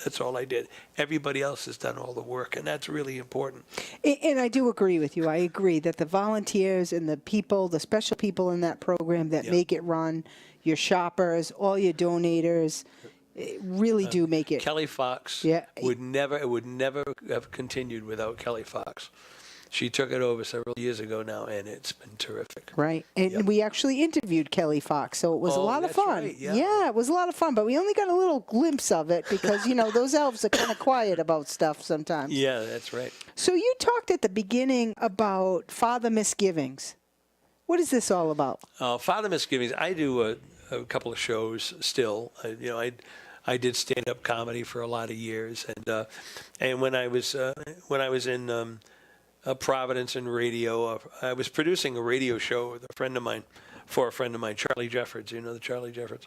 Speaker 2: That's all I did. Everybody else has done all the work, and that's really important.
Speaker 1: And I do agree with you. I agree that the volunteers and the people, the special people in that program that make it run, your shoppers, all your donators, really do make it.
Speaker 2: Kelly Fox would never have continued without Kelly Fox. She took it over several years ago now, and it's been terrific.
Speaker 1: Right. And we actually interviewed Kelly Fox, so it was a lot of fun.
Speaker 2: Right, yeah,
Speaker 1: it was a lot of fun, but we only got a little glimpse of it because, those elves are kind of quiet about stuff sometimes.
Speaker 2: Yeah, that's right.
Speaker 1: So you talked at the beginning about Father Misgivings. What is this all about?
Speaker 2: Father Misgivings, I do a couple of shows still. I did stand-up comedy for a lot of years, and when I was in Providence and radio. I was producing a radio show with a friend of mine, Charlie Jeffords. You know the Charlie Jeffords,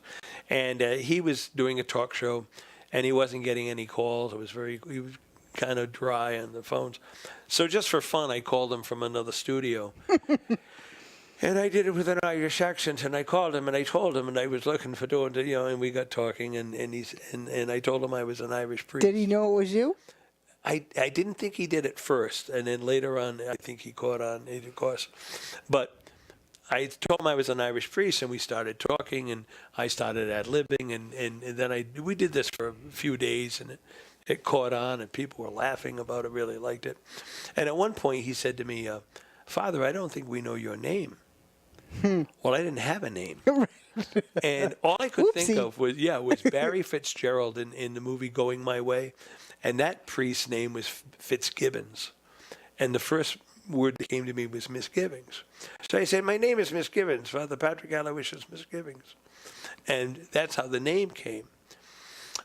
Speaker 2: and he was doing a talk show, and he wasn't getting any calls. He was kind of dry on the phones. So just for fun, I called him from another studio. And I did it with an Irish accent, and I called him, and I told him, and I was looking for doing it, and we got talking, and I told him I was an Irish priest.
Speaker 1: Did he know it was you?
Speaker 2: I didn't think he did at first, and then later on, I think he caught on, of course. But I told him I was an Irish priest, and we started talking, and I started ad-libbing, and then we did this for a few days, and it caught on, and people were laughing about it, really liked it. And at one point, he said to me, "Father, I don't think we know your name." Well, I didn't have a name. And all I could think of was Barry Fitzgerald in the movie Going My Way. And that priest's name was Fitzgibbons. And the first word that came to me was misgivings. So I said, "My name is Misgivings, Father Patrick Aloysius Misgivings." And that's how the name came.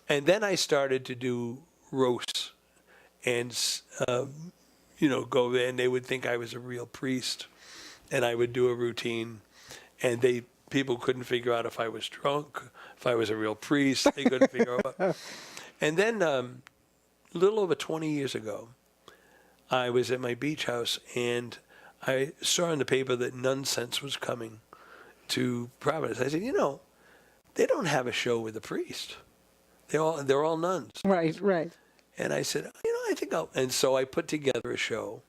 Speaker 2: And then I started to do roasts and, go there, and they would think I was a real priest. And I would do a routine, and people couldn't figure out if I was drunk, if I was a real priest. They couldn't figure out. And then a little over 20 years ago, I was at my beach house, and I saw in the paper that Nonsense was coming to Providence. I said, they don't have a show with a priest. They're all nuns.
Speaker 1: Right.
Speaker 2: And I said, I think I'll. And so I put together a show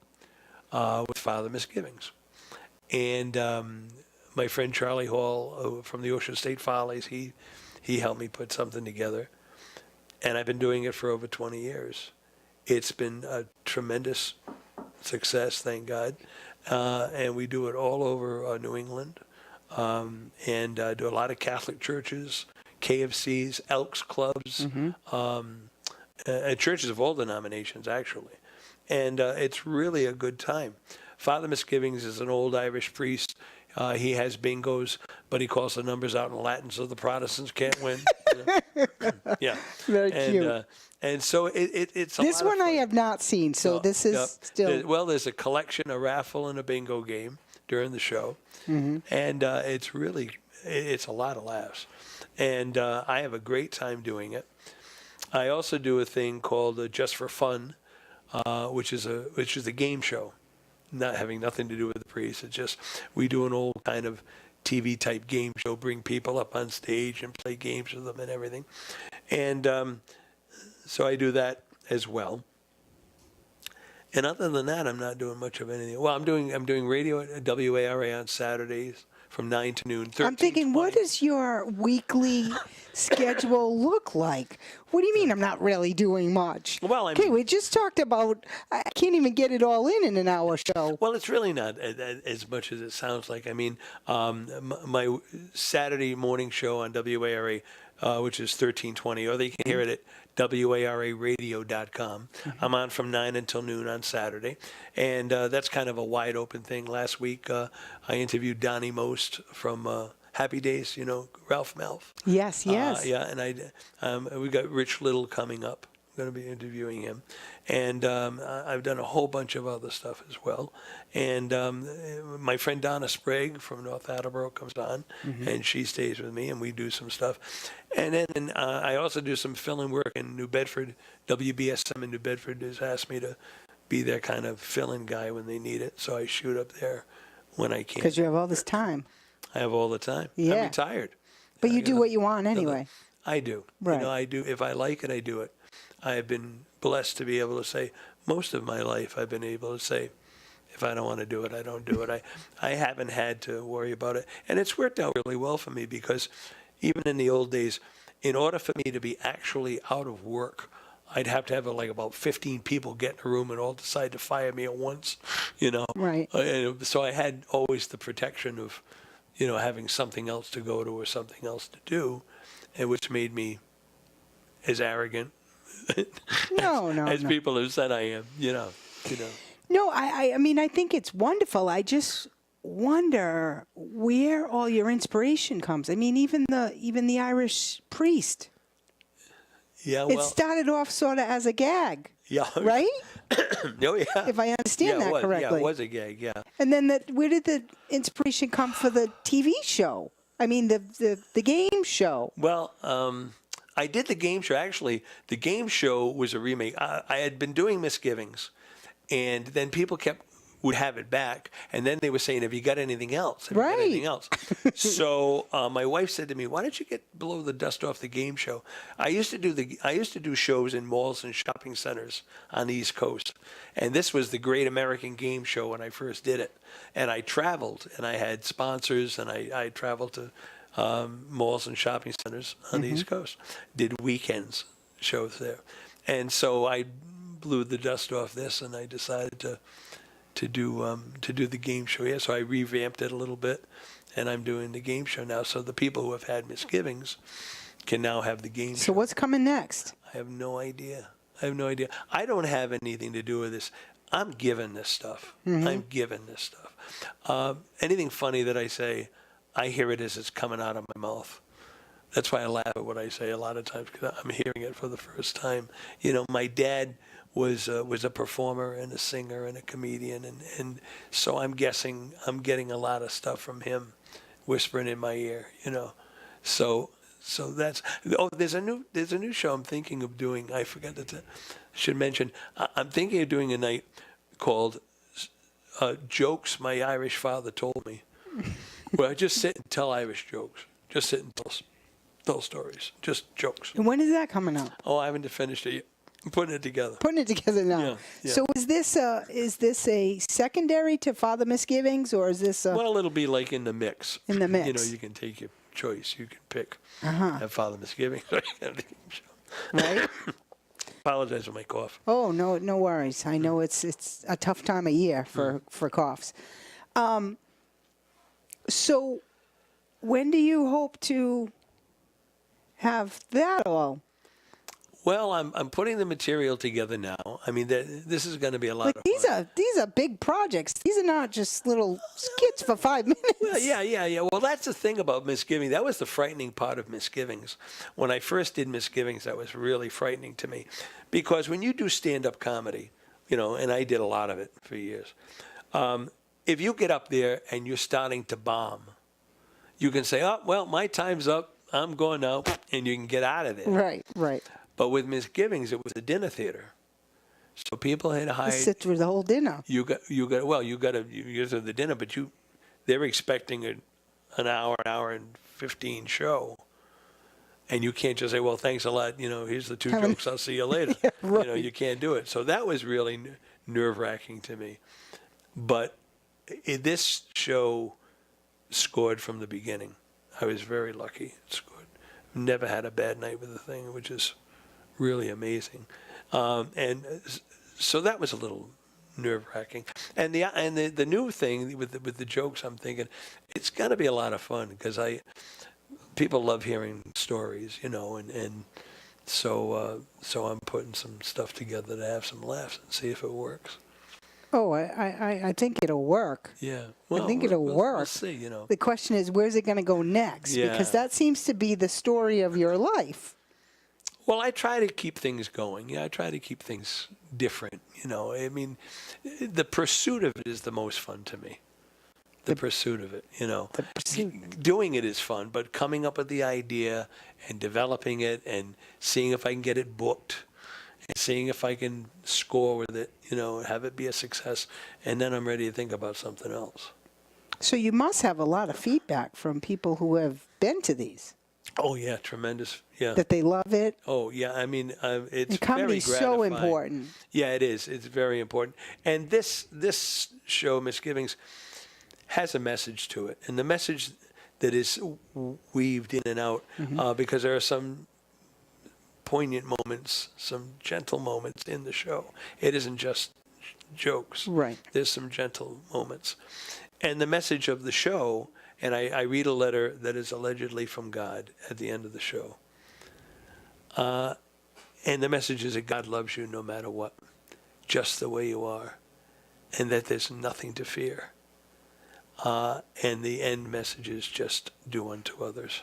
Speaker 2: with Father Misgivings. And my friend Charlie Hall from the Ocean State Follies, he helped me put something together. And I've been doing it for over 20 years. It's been a tremendous success, thank God. And we do it all over New England. And do a lot of Catholic churches, KFCs, Elks Clubs, and churches of all denominations, actually. And it's really a good time. Father Misgivings is an old Irish priest. He has bingos, but he calls the numbers out in Latin so the Protestants can't win. Yeah.
Speaker 1: Very cute.
Speaker 2: And so it's a
Speaker 1: This
Speaker 2: lot of
Speaker 1: one I
Speaker 2: fun.
Speaker 1: have not seen, so this is
Speaker 2: Yep.
Speaker 1: still.
Speaker 2: Well, there's a collection, a raffle, and a bingo game during the show. And it's a lot of laughs. And I have a great time doing it. I also do a thing called Just for Fun, which is a game show, not having nothing to do with the priest. It's just we do an old kind of TV type game show, bring people up on stage and play games with them and everything. And so I do that as well. And other than that, I'm not doing much of anything. Well, I'm doing radio at WARA on Saturdays from 9 to noon.
Speaker 1: I'm thinking, what does your weekly schedule look like? What do you mean I'm not really doing much?
Speaker 2: Well,
Speaker 1: okay, we just talked about, I can't even get it all in an hour show.
Speaker 2: Well, it's really not as much as it sounds like. I mean, my Saturday morning show on WARA, which is 1320, or they can hear it at WARAradio.com. I'm on from 9 until noon on Saturday, and that's kind of a wide open thing. Last week, I interviewed Donnie Most from Happy Days, Ralph Malph.
Speaker 1: Yes, yes.
Speaker 2: Yeah, and we got Rich Little coming up. I'm going to be interviewing him. And I've done a whole bunch of other stuff as well. And my friend Donna Sprague from North Attleboro comes on, and she stays with me, and we do some stuff. And then I also do some fill-in work in New Bedford. WBSM in New Bedford has asked me to be their kind of fill-in guy when they need it. So I shoot up there when I can.
Speaker 1: Because you have all this time.
Speaker 2: I have all the time.
Speaker 1: Yeah.
Speaker 2: I'm retired.
Speaker 1: But you do what you want anyway.
Speaker 2: I do.
Speaker 1: Right.
Speaker 2: I do. If I like it, I do it. I have been blessed to be able to say, most of my life I've been able to say, if I don't want to do it, I don't do it. I haven't had to worry about it. And it's worked out really well for me because even in the old days, in order for me to be actually out of work, I'd have to have about 15 people get in a room and all decide to fire me at once,
Speaker 1: Right.
Speaker 2: So I had always the protection of, having something else to go to or something else to do, and which made me as arrogant as people have said I am,
Speaker 1: No, I mean, I think it's wonderful. I just wonder where all your inspiration comes. I mean, even the Irish priest.
Speaker 2: Yeah,
Speaker 1: It started off sort of as a gag.
Speaker 2: Yeah.
Speaker 1: Right?
Speaker 2: Oh, yeah.
Speaker 1: If I understand that correctly.
Speaker 2: Yeah, it was a gag, yeah.
Speaker 1: And then where did the inspiration come for the TV show? I mean, the game show.
Speaker 2: Well, I did the game show. Actually, the game show was a remake. I had been doing Misgivings, and then people would have it back, and then they were saying, "Have you got anything else? Have you got anything else?" So my wife said to me, "Why don't you blow the dust off the game show?" I used to do shows in malls and shopping centers on the East Coast, and this was the Great American Game Show when I first did it. And I traveled, and I had sponsors, and I traveled to malls and shopping centers on the East Coast, did weekends shows there, and so I blew the dust off this, and I decided to do the game show. Yeah, so I revamped it a little bit, and I'm doing the game show now. So the people who have had misgivings can now have the game show.
Speaker 1: So what's coming next?
Speaker 2: I have no idea. I don't have anything to do with this. I'm given this stuff. I'm given this stuff. Anything funny that I say, I hear it as it's coming out of my mouth. That's why I laugh at what I say a lot of times, because I'm hearing it for the first time. My dad was a performer and a singer and a comedian, and so I'm guessing I'm getting a lot of stuff from him whispering in my ear, So that's there's a new show I'm thinking of doing. I forgot that should mention. I'm thinking of doing a night called Jokes My Irish Father Told Me. Where I just sit and tell Irish jokes. Just sit and tell stories. Just jokes.
Speaker 1: And when is that coming out?
Speaker 2: Oh, I haven't finished it yet. I'm putting it together.
Speaker 1: Putting it together now.
Speaker 2: Yeah.
Speaker 1: So is this a secondary to Father Misgivings, or is this a...
Speaker 2: Well, it'll be like in the mix.
Speaker 1: In the mix.
Speaker 2: You can take your choice. You can pick. Have Father Misgivings or you have the game show.
Speaker 1: Right?
Speaker 2: Apologize for my cough.
Speaker 1: Oh, no worries. I know it's a tough time of year for coughs. So when do you hope to have that all?
Speaker 2: Well, I'm putting the material together now. I mean, this is going to be a lot
Speaker 1: Like
Speaker 2: of
Speaker 1: these
Speaker 2: fun.
Speaker 1: are big projects. These are not just little skits for 5 minutes.
Speaker 2: Well, yeah. Well, that's the thing about Misgivings. That was the frightening part of Misgivings. When I first did Misgivings, that was really frightening to me. Because when you do stand-up comedy, and I did a lot of it for years, if you get up there and you're starting to bomb, you can say, oh, well, my time's up. I'm going now. And you can get out of there.
Speaker 1: Right.
Speaker 2: But with Misgivings, it was a dinner theater. So people had to
Speaker 1: You
Speaker 2: hide.
Speaker 1: sit through the whole dinner.
Speaker 2: You got to the dinner, but they're expecting an hour and 15 show, and you can't just say, well, thanks a lot, here's the two jokes, I'll see you later.
Speaker 1: Yeah, right.
Speaker 2: You can't do it. So that was really nerve-wracking to me. But this show scored from the beginning. I was very lucky. It scored. Never had a bad night with the thing, which is really amazing. And so that was a little nerve-wracking. And the new thing with the jokes, I'm thinking it's going to be a lot of fun because people love hearing stories, and so I'm putting some stuff together to have some laughs and see if it works.
Speaker 1: Oh, I think it'll work.
Speaker 2: Yeah,
Speaker 1: I think it'll work.
Speaker 2: We'll see.
Speaker 1: The question is, where's it going to go next?
Speaker 2: Yeah.
Speaker 1: Because that seems to be the story of your life.
Speaker 2: Well, I try to keep things going. Yeah, I try to keep things different. I mean, the pursuit of it is the most fun to me. The pursuit of it,
Speaker 1: The pursuit.
Speaker 2: Doing it is fun, but coming up with the idea and developing it and seeing if I can get it booked and seeing if I can score with it, have it be a success, and then I'm ready to think about something else.
Speaker 1: So you must have a lot of feedback from people who have been to these.
Speaker 2: Oh, yeah, tremendous. Yeah.
Speaker 1: That they love it.
Speaker 2: Oh, yeah. I mean, it's
Speaker 1: And comedy's
Speaker 2: very
Speaker 1: so
Speaker 2: gratifying.
Speaker 1: important.
Speaker 2: Yeah, it is. It's very important. And this show, Misgivings, has a message to it. And the message that is weaved in and out, because there are some poignant moments, some gentle moments in the show. It isn't just jokes.
Speaker 1: Right.
Speaker 2: There's some gentle moments. And the message of the show, and I read a letter that is allegedly from God at the end of the show. And the message is that God loves you no matter what, just the way you are, and that there's nothing to fear. And the end message is just do unto others.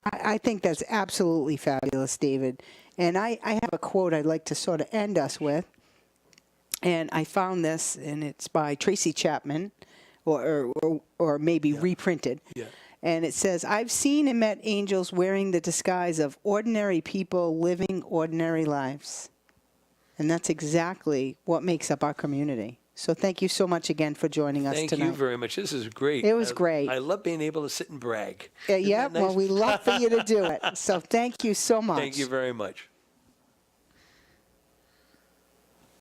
Speaker 1: I think that's absolutely fabulous, David. And I have a quote I'd like to sort of end us with. And I found this, and it's by Tracy Chapman, or maybe reprinted.
Speaker 2: Yeah.
Speaker 1: And it says, I've seen and met angels wearing the disguise of ordinary people living ordinary lives. And that's exactly what makes up our community. So thank you so much again for joining us tonight.
Speaker 2: Thank you very much. This is great.
Speaker 1: It was great.
Speaker 2: I love being able to sit and brag.
Speaker 1: Yeah,
Speaker 2: Isn't that nice?
Speaker 1: well, we love for you to do it. So thank you so much.
Speaker 2: Thank you very much.